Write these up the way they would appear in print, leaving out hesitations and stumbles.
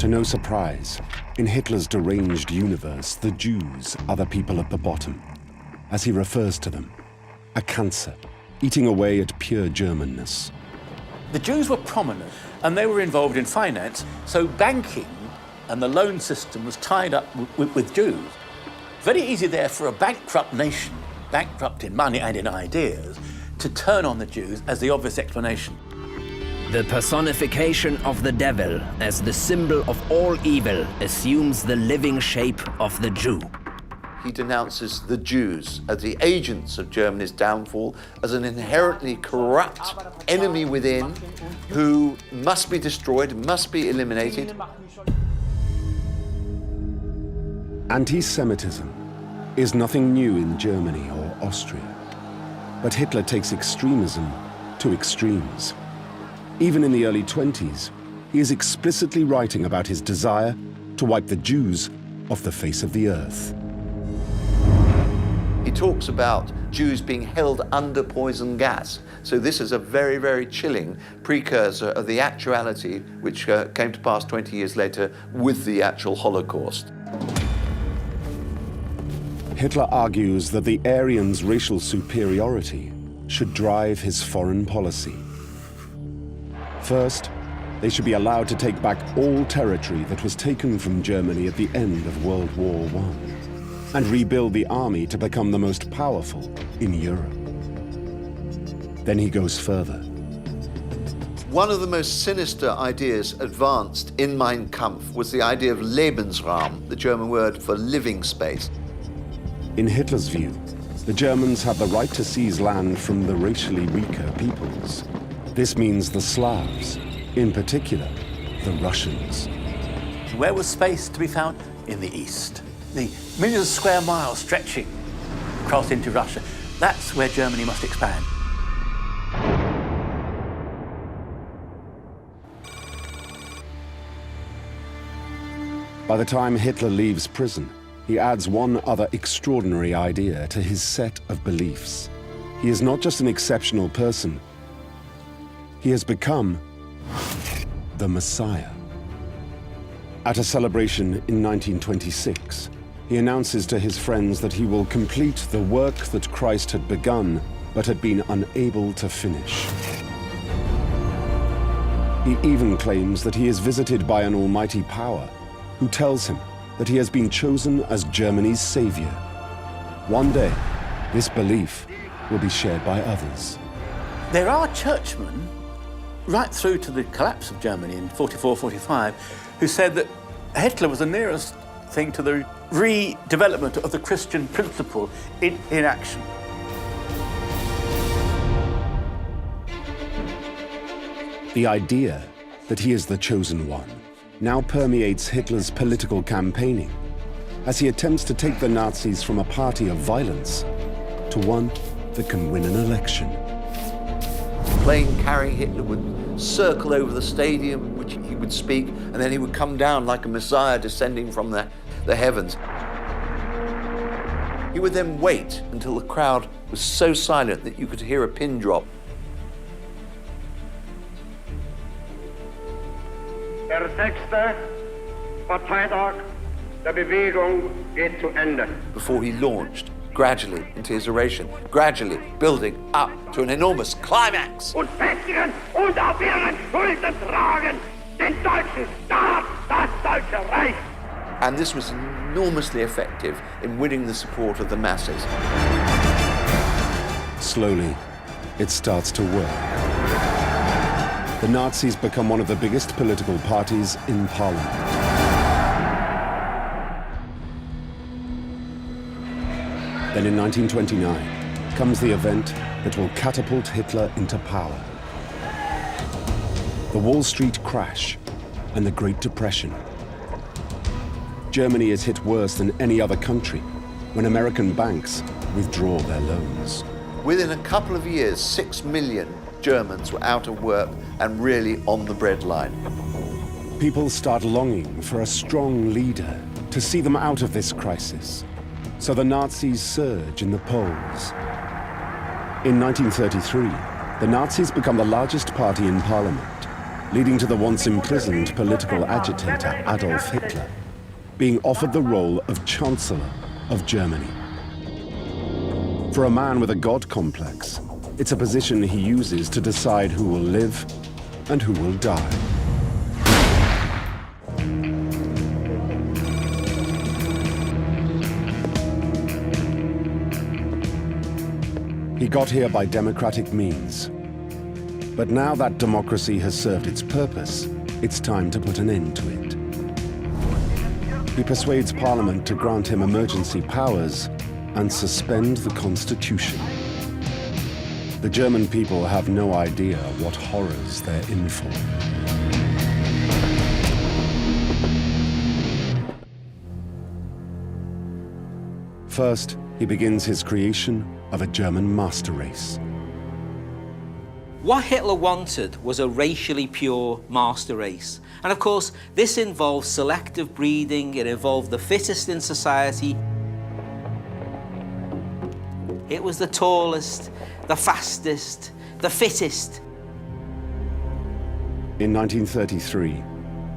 To no surprise, in Hitler's deranged universe, the Jews are the people at the bottom, as he refers to them, a cancer, eating away at pure Germanness. The Jews were prominent, and they were involved in finance, so banking and the loan system was tied up with Jews. Very easy there for a bankrupt nation, bankrupt in money and in ideas, to turn on the Jews as the obvious explanation. The personification of the devil as the symbol of all evil assumes the living shape of the Jew. He denounces the Jews as the agents of Germany's downfall, as an inherently corrupt enemy within who must be destroyed, must be eliminated. Anti-Semitism is nothing new in Germany or Austria, but Hitler takes extremism to extremes. Even in the early 20s, he is explicitly writing about his desire to wipe the Jews off the face of the earth. He talks about Jews being held under poison gas. So this is a very, very chilling precursor of the actuality which came to pass 20 years later with the actual Holocaust. Hitler argues that the Aryans' racial superiority should drive his foreign policy. First, they should be allowed to take back all territory that was taken from Germany at the end of World War I, and rebuild the army to become the most powerful in Europe. Then he goes further. One of the most sinister ideas advanced in Mein Kampf was the idea of Lebensraum, the German word for living space. In Hitler's view, the Germans have the right to seize land from the racially weaker peoples. This means the Slavs, in particular, the Russians. Where was space to be found? In the east. The millions of square miles stretching across into Russia. That's where Germany must expand. By the time Hitler leaves prison, he adds one other extraordinary idea to his set of beliefs. He is not just an exceptional person, he has become the Messiah. At a celebration in 1926, he announces to his friends that he will complete the work that Christ had begun, but had been unable to finish. He even claims that he is visited by an almighty power, who tells him that he has been chosen as Germany's savior. One day, this belief will be shared by others. There are churchmen, right through to the collapse of Germany in 44-45, who said that Hitler was the nearest thing to the redevelopment of the Christian principle in action. The idea that he is the chosen one now permeates Hitler's political campaigning as he attempts to take the Nazis from a party of violence to one that can win an election. A plane carrying Hitler would circle over the stadium in which he would speak, and then he would come down like a Messiah descending from the heavens. He would then wait until the crowd was so silent that you could hear a pin drop. Der 6. Parteitag der Bewegung geht zu Ende. Before he launched gradually into his oration, gradually building up to an enormous climax. Und festigen und auf ihren Schultern tragen den deutschen Staat, das Deutsche Reich. And this was enormously effective in winning the support of the masses. Slowly, it starts to work. The Nazis become one of the biggest political parties in Parliament. Then in 1929 comes the event that will catapult Hitler into power. The Wall Street crash and the Great Depression. Germany is hit worse than any other country when American banks withdraw their loans. Within a couple of years, 6 million Germans were out of work and really on the breadline. People start longing for a strong leader to see them out of this crisis. So the Nazis surge in the polls. In 1933, the Nazis become the largest party in parliament. leading to the once imprisoned political agitator Adolf Hitler being offered the role of Chancellor of Germany. For a man with a God complex, it's a position he uses to decide who will live and who will die. He got here by democratic means. But now that democracy has served its purpose, it's time to put an end to it. He persuades Parliament to grant him emergency powers and suspend the Constitution. The German people have no idea what horrors they're in for. First, he begins his creation of a German master race. What Hitler wanted was a racially pure master race. And of course, this involved selective breeding, it involved the fittest in society. It was the tallest, the fastest, the fittest. In 1933,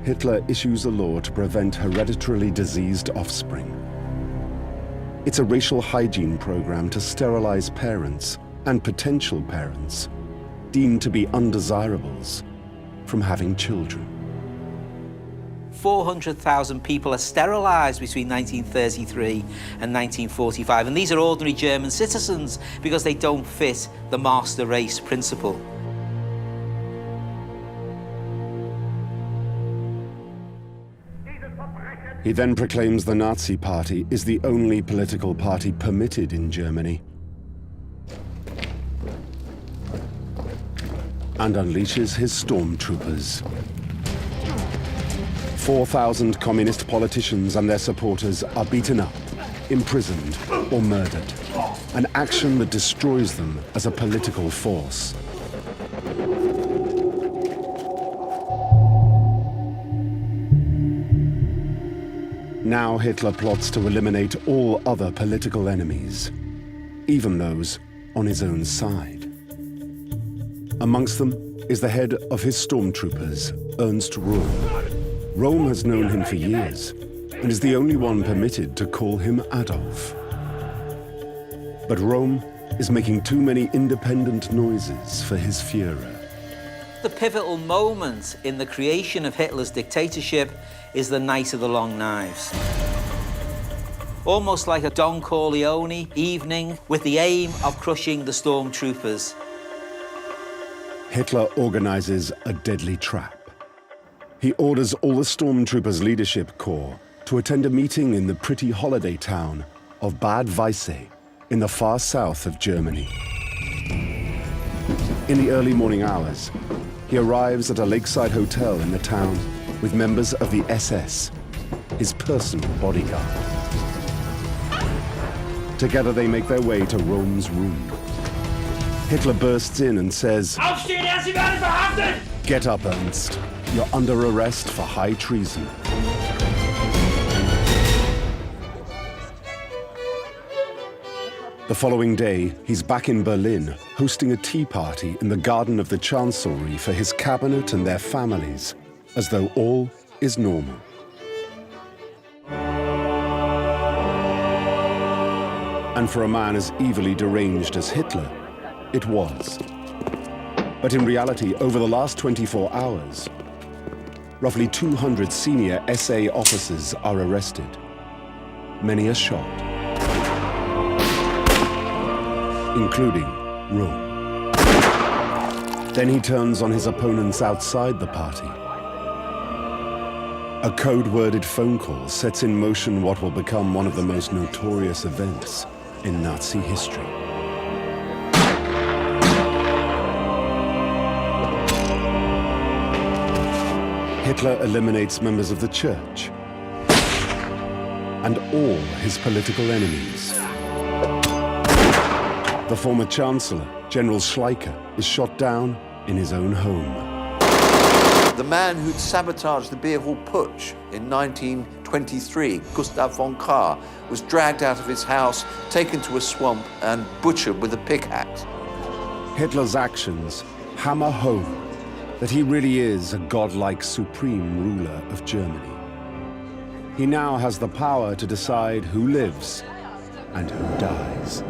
Hitler issues a law to prevent hereditarily diseased offspring. It's a racial hygiene program to sterilize parents and potential parents deemed to be undesirables from having children. 400,000 people are sterilized between 1933 and 1945, and these are ordinary German citizens because they don't fit the master race principle. He then proclaims the Nazi Party is the only political party permitted in Germany and unleashes his stormtroopers. 4,000 communist politicians and their supporters are beaten up, imprisoned, or murdered, an action that destroys them as a political force. Now Hitler plots to eliminate all other political enemies, even those on his own side. Amongst them is the head of his stormtroopers, Ernst Röhm. Röhm has known him for years and is the only one permitted to call him Adolf. But Röhm is making too many independent noises for his Führer. The pivotal moment in the creation of Hitler's dictatorship is the Night of the Long Knives. Almost like a Don Corleone evening with the aim of crushing the stormtroopers. Hitler organizes a deadly trap. He orders all the stormtroopers' leadership corps to attend a meeting in the pretty holiday town of Bad Weisse in the far south of Germany. In the early morning hours, he arrives at a lakeside hotel in the town with members of the SS, his personal bodyguard. Together they make their way to Röhm's room. Hitler bursts in and says, Aufstehen, Sie werden verhaftet! "Get up, Ernst. You're under arrest for high treason." The following day, he's back in Berlin, hosting a tea party in the garden of the Chancellery for his cabinet and their families, as though all is normal. And for a man as evilly deranged as Hitler, it was. But in reality, over the last 24 hours, roughly 200 senior SA officers are arrested. Many are shot, including Röhm. Then he turns on his opponents outside the party. A code-worded phone call sets in motion what will become one of the most notorious events in Nazi history. Hitler eliminates members of the church and all his political enemies. The former Chancellor, General Schleicher, is shot down in his own home. The man who'd sabotaged the beer hall putsch in 1923, Gustav von Kahr, was dragged out of his house, taken to a swamp and butchered with a pickaxe. Hitler's actions hammer home that he really is a godlike supreme ruler of Germany. He now has the power to decide who lives and who dies.